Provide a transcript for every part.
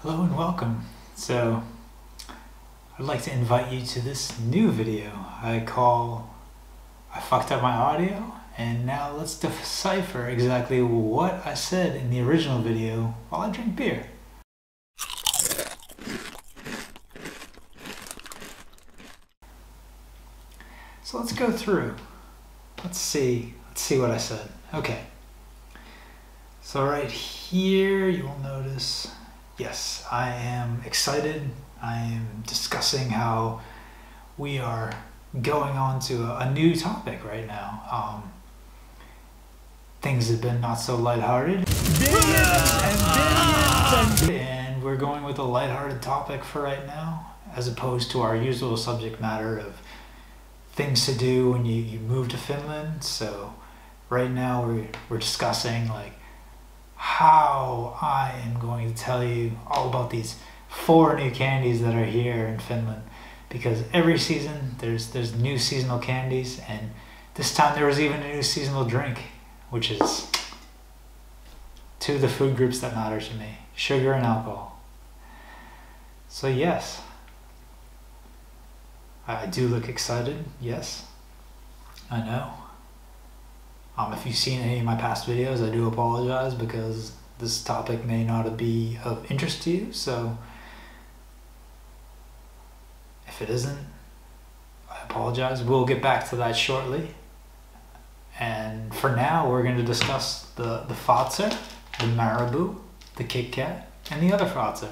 Hello and welcome. So, I'd like to invite you to this new video I fucked up my audio, and now let's decipher exactly what I said in the original video while I drink beer. So let's go through. Let's see what I said. Okay. So right here you will notice, yes, I am excited. I am discussing how we are going on to a new topic right now. Things have been not so lighthearted. And we're going with a lighthearted topic for right now, as opposed to our usual subject matter of things to do when you move to Finland. So right now we're discussing like how I am going to tell you all about these 4 new candies that are here in Finland, because every season there's new seasonal candies, and this time there was even a new seasonal drink, which is 2 of the food groups that matter to me: sugar and alcohol. So yes, I do look excited, yes, I know. If you've seen any of my past videos, I do apologize because this topic may not be of interest to you, so if it isn't, I apologize. We'll get back to that shortly. And for now, we're going to discuss the Fazer, the Marabou, the KitKat, and the other Fazer.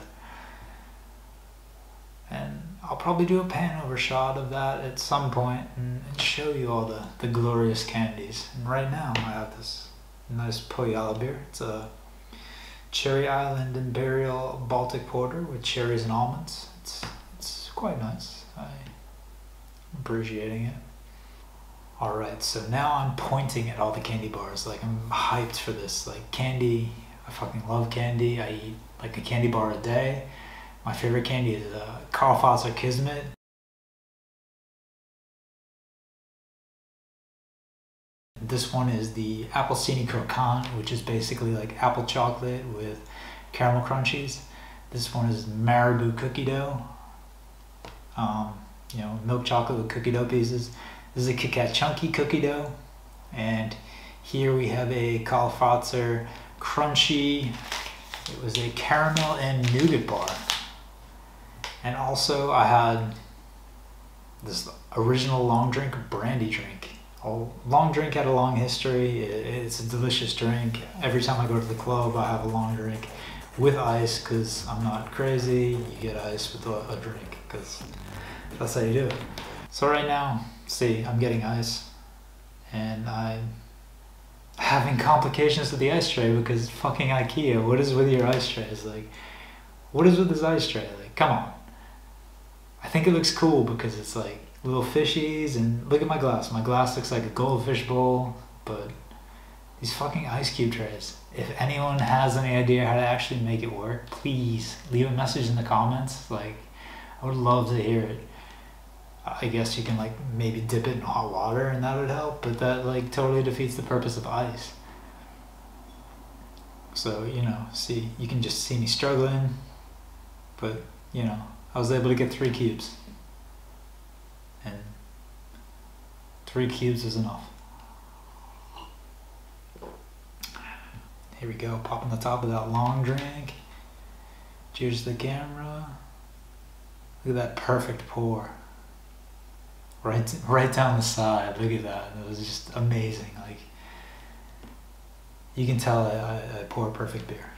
And I'll probably do a pan over shot of that at some point and show you all the glorious candies. And right now I have this nice Pojala beer. It's a Cherry Island Imperial Baltic Porter with cherries and almonds. It's quite nice. I'm appreciating it. Alright, so now I'm pointing at all the candy bars. Like, I'm hyped for this. Like, candy, I fucking love candy. I eat like a candy bar a day. My favorite candy is Fazer Kismet. This one is the Appelsiinikrokantti, which is basically like apple chocolate with caramel crunchies. This one is Marabou cookie dough. Milk chocolate with cookie dough pieces. This is a KitKat chunky cookie dough. And here we have a Fazer crunchy. It was a caramel and nougat bar. And also I had this original long drink, Brandy drink. Long drink had a long history. It's a delicious drink. Every time I go to the club, I have a long drink with ice, because I'm not crazy. You get ice with a drink, because that's how you do it. So right now, see, I'm getting ice, and I'm having complications with the ice tray because fucking IKEA. What is with your ice trays? Like, what is with this ice tray? Like, come on. I think it looks cool because it's like little fishies, and look at my glass. My glass looks like a goldfish bowl, but these fucking ice cube trays. If anyone has any idea how to actually make it work, please leave a message in the comments. Like, I would love to hear it. I guess you can like maybe dip it in hot water and that would help, but that like totally defeats the purpose of ice. So, see, you can just see me struggling, but I was able to get 3 cubes, and 3 cubes is enough. Here we go, popping the top of that long drink. Cheers to the camera. Look at that perfect pour. Right down the side. Look at that. It was just amazing. Like, you can tell I pour perfect beer.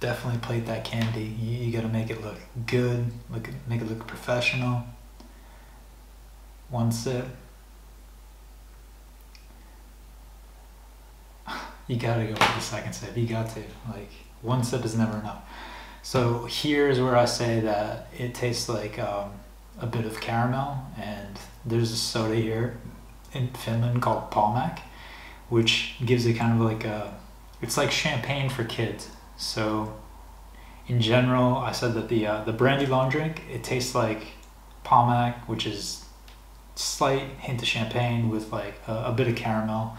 Definitely plate that candy. You gotta make it look good. Make it look professional. 1 sip. You gotta go with the 2nd sip. You got to. Like, 1 sip is never enough. So here's where I say that it tastes like a bit of caramel, and there's a soda here in Finland called Palmak, which gives it kind of like it's like champagne for kids. So in general, I said that the Brandy Long Drink, it tastes like Palmak, which is slight hint of champagne with like a bit of caramel.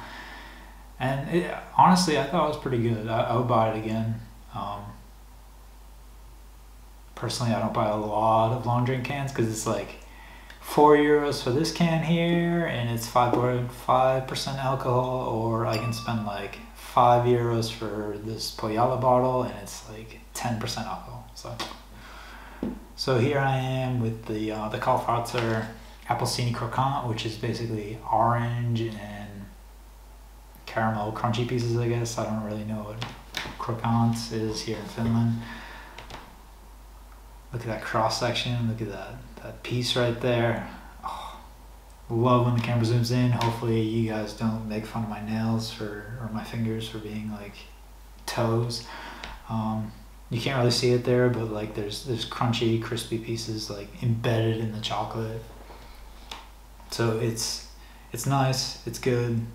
And honestly, I thought it was pretty good. I would buy it again. Personally, I don't buy a lot of long drink cans because it's like €4 for this can here, and it's 5.5% alcohol, or I can spend like €5 for this Poyala bottle, and it's like 10% alcohol. So here I am with the Fazer Appelsiinikrokantti, which is basically orange and caramel crunchy pieces, I guess. I don't really know what croquant is here in Finland. Look at that cross section. Look at that piece right there. Oh, love when the camera zooms in. Hopefully you guys don't make fun of my nails or my fingers for being like toes. You can't really see it there, but like there's crunchy, crispy pieces like embedded in the chocolate. So it's nice. It's good.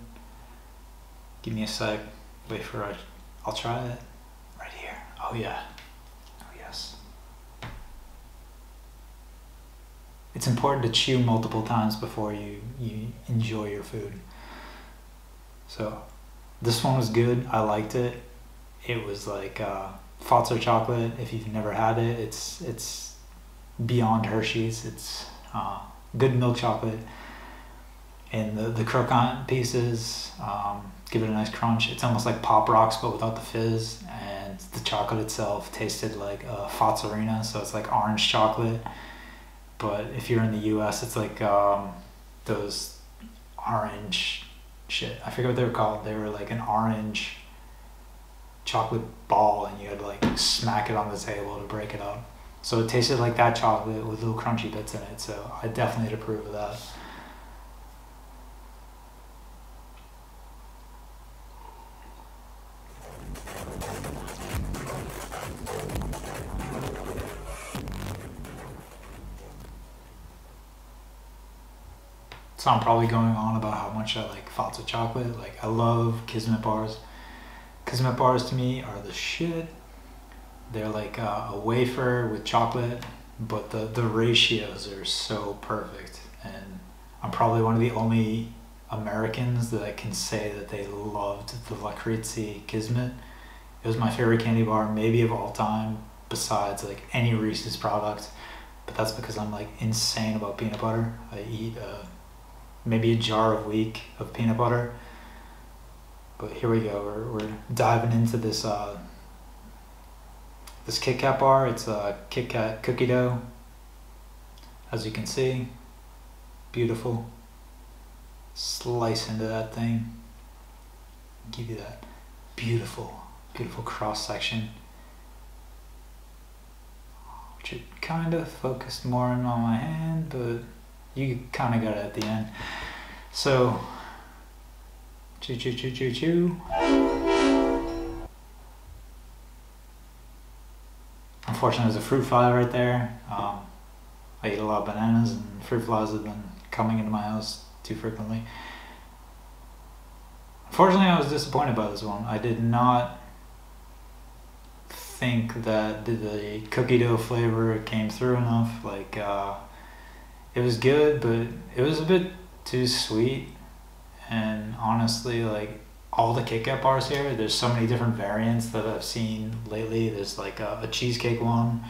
Give me a sec. Wait for it. I'll try it right here. Oh yeah. Oh yes. It's important to chew multiple times before you enjoy your food. So this one was good. I liked it. It was like Fazer chocolate. If you've never had it, it's beyond Hershey's. It's good milk chocolate. And the croquant pieces give it a nice crunch. It's almost like Pop Rocks but without the fizz. And the chocolate itself tasted like Fazerina, so it's like orange chocolate. But if you're in the US, it's like those orange shit. I forget what they were called. They were like an orange chocolate ball, and you had to like smack it on the table to break it up. So it tasted like that chocolate with little crunchy bits in it. So I definitely approve of that. So I'm probably going on about how much I like Fazer chocolate. Like I love Kismet bars. Kismet bars to me are the shit. They're like a wafer with chocolate, but the ratios are so perfect. And I'm probably one of the only Americans that can say that they loved the Lakritsi Kismet. It was my favorite candy bar, maybe of all time, besides like any Reese's product. But that's because I'm like insane about peanut butter. I eat maybe a jar a week of peanut butter. But here we go. We're diving into this this KitKat bar. It's a KitKat Cookie Dough. As you can see, beautiful. Slice into that thing. Give you that beautiful cross section. Which it kind of focused more in on my hand, but you kind of got it at the end. So, chew, chew, chew, chew, chew. Unfortunately, there's a fruit fly right there. I eat a lot of bananas, and fruit flies have been coming into my house too frequently. Unfortunately, I was disappointed by this one. I did not think that the cookie dough flavor came through enough. Like, it was good, but it was a bit too sweet. And honestly, like all the KitKat bars here, there's so many different variants that I've seen lately. There's like a cheesecake one,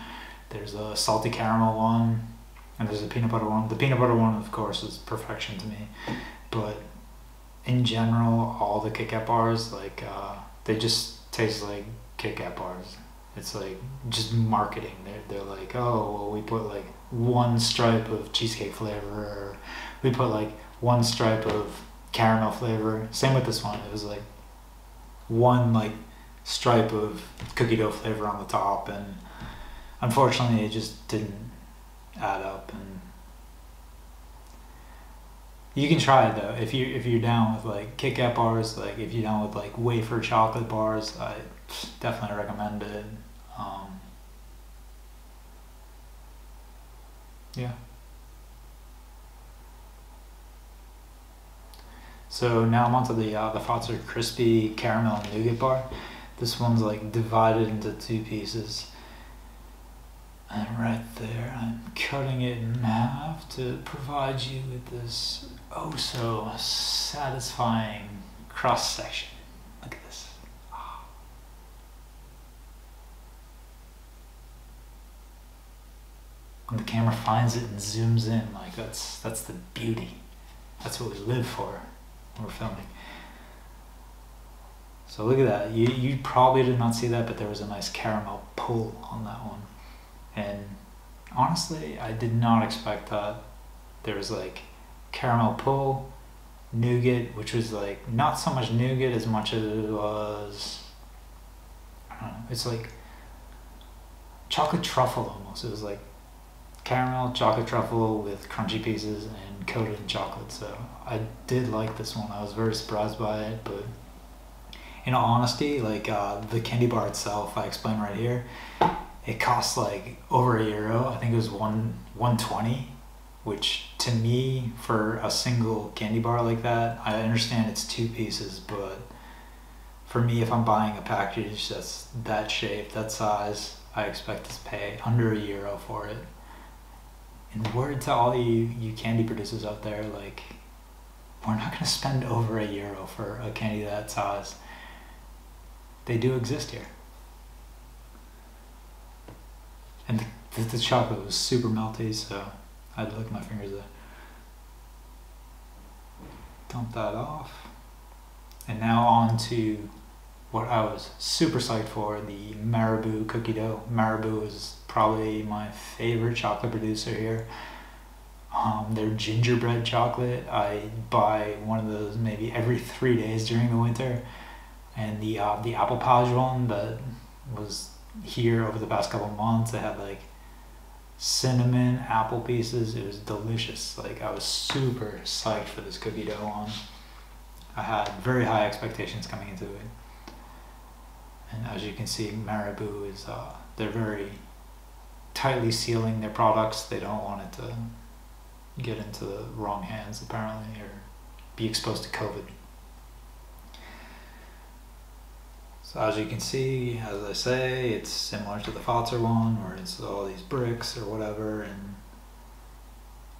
there's a salty caramel one, and there's a peanut butter one. The peanut butter one, of course, is perfection to me. But in general, all the KitKat bars, like they just taste like KitKat bars. It's like just marketing. They're like, oh, well, we put like one stripe of cheesecake flavor, or we put like one stripe of caramel flavor. Same with this one. It was like one like stripe of cookie dough flavor on the top, and unfortunately it just didn't add up. And you can try it though if you're down with like KitKat bars. Like if you're down with like wafer chocolate bars, I definitely recommend it. Yeah. So now I'm onto the Fazer crispy caramel and nougat bar. This one's like divided into two pieces. And right there, I'm cutting it in half to provide you with this oh so satisfying cross section. when the camera finds it and zooms in, like that's the beauty. That's what we live for when we're filming. So look at that. You probably did not see that, but there was a nice caramel pull on that one. And honestly, I did not expect that. There was like caramel pull, nougat, which was like not so much nougat as much as it was, I don't know, it's like chocolate truffle almost. It was like caramel, chocolate truffle with crunchy pieces and coated in chocolate. So I did like this one. I was very surprised by it, but in all honesty, like the candy bar itself, I explained right here, it costs like over €1. I think it was 120, which to me, for a single candy bar like that, I understand it's 2 pieces, but for me, if I'm buying a package that's that shape, that size, I expect to pay under €1 for it. And word to all you candy producers out there, like, we're not gonna spend over €1 for a candy that size. They do exist here. And the chocolate was super melty, so I had to lick my fingers there. Dump that off. And now on to what I was super psyched for, the Marabou cookie dough. Marabou is probably my favorite chocolate producer here. Their gingerbread chocolate, I buy one of those maybe every 3 days during the winter. And the apple pie one that was here over the past couple months, it had like cinnamon apple pieces. It was delicious. Like, I was super psyched for this cookie dough one. I had very high expectations coming into it. And as you can see, Marabou is they're very tightly sealing their products. They don't want it to get into the wrong hands apparently, or be exposed to COVID. So as you can see, as I say, it's similar to the Fazer one, where it's all these bricks or whatever. And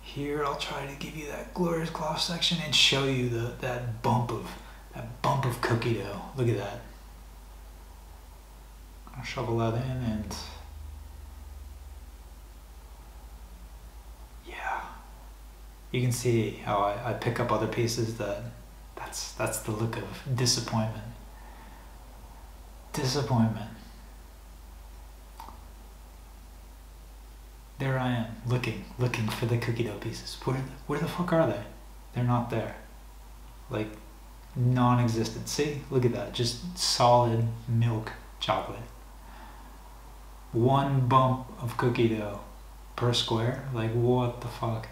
here I'll try to give you that glorious cloth section and show you that bump of cookie dough. Look at that. I'll shovel that in, and yeah, you can see how I pick up other pieces. That's the look of disappointment. Disappointment. There I am, looking for the cookie dough pieces. Where the fuck are they? They're not there. Like, non-existent. See? Look at that. Just solid milk chocolate. One bump of cookie dough per square. Like, what the fuck?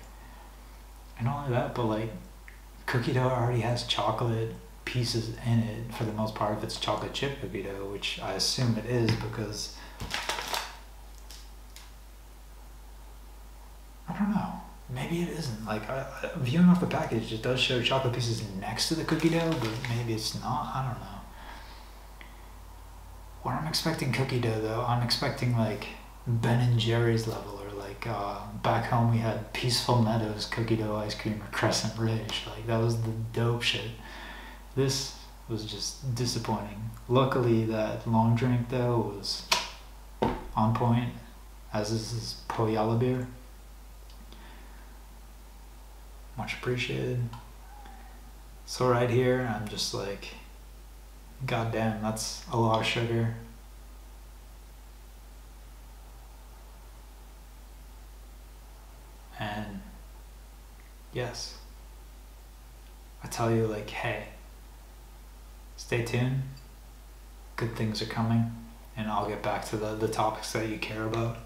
And not only that, but like, cookie dough already has chocolate pieces in it for the most part, if it's chocolate chip cookie dough, which I assume it is, because I don't know, maybe it isn't. Like, viewing off the package, it does show chocolate pieces next to the cookie dough, but maybe it's not. I don't know. When I'm expecting cookie dough though, I'm expecting like Ben & Jerry's level, or like back home we had Peaceful Meadows cookie dough ice cream, or Crescent Ridge. Like, that was the dope shit. This was just disappointing. Luckily, that long drink though was on point, as is this Poyala beer. Much appreciated. So right here, I'm just like, goddamn, that's a lot of sugar. And yes, I tell you, like, hey, stay tuned, good things are coming, and I'll get back to the topics that you care about.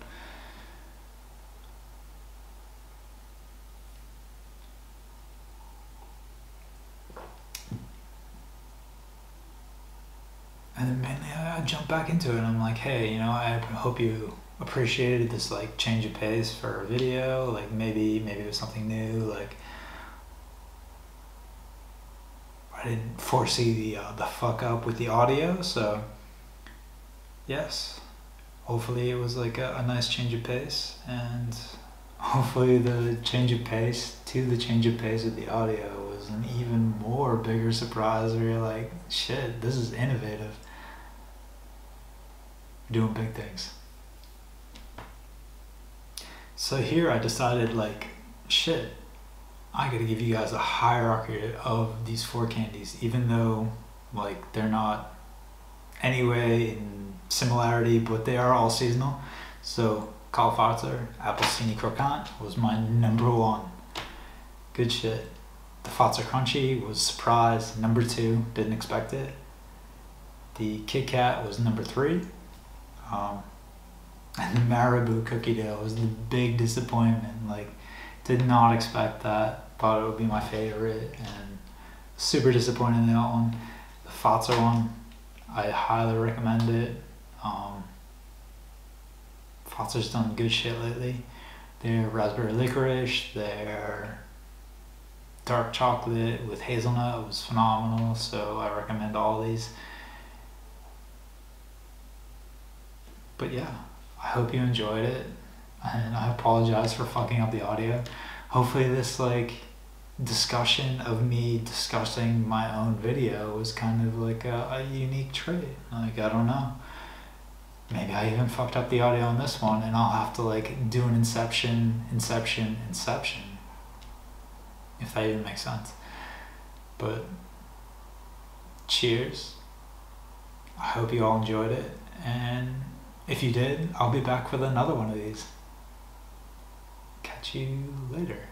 And then mainly I jump back into it, and I'm like, hey, you know, I hope you appreciated this like change of pace for a video. Like, maybe it was something new. Like, I didn't foresee the fuck up with the audio, so yes, hopefully it was like a nice change of pace, and hopefully the change of pace to the change of pace of the audio was an even more bigger surprise, where you're like, shit, this is innovative. Doing big things. So here I decided, like, shit, I gotta give you guys a hierarchy of these 4 candies, even though, like, they're not anyway in similarity, but they are all seasonal. So Fazer Appelsiinikrokantti was my number 1. Good shit. The Fazer Crunchy was surprise, number 2, didn't expect it. The KitKat was number 3. And the Marabou cookie dough was the big disappointment. Like, did not expect that. Thought it would be my favorite, and super disappointed in that one. The Fazer one, I highly recommend it. Fazer's done good shit lately. Their raspberry licorice, their dark chocolate with hazelnut was phenomenal, so I recommend all these. But yeah, I hope you enjoyed it, and I apologize for fucking up the audio. Hopefully this, like, discussion of me discussing my own video was kind of like a unique trait. Like, I don't know. Maybe I even fucked up the audio on this one, and I'll have to, like, do an inception, if that even makes sense. But cheers. I hope you all enjoyed it, and if you did, I'll be back with another one of these. Catch you later.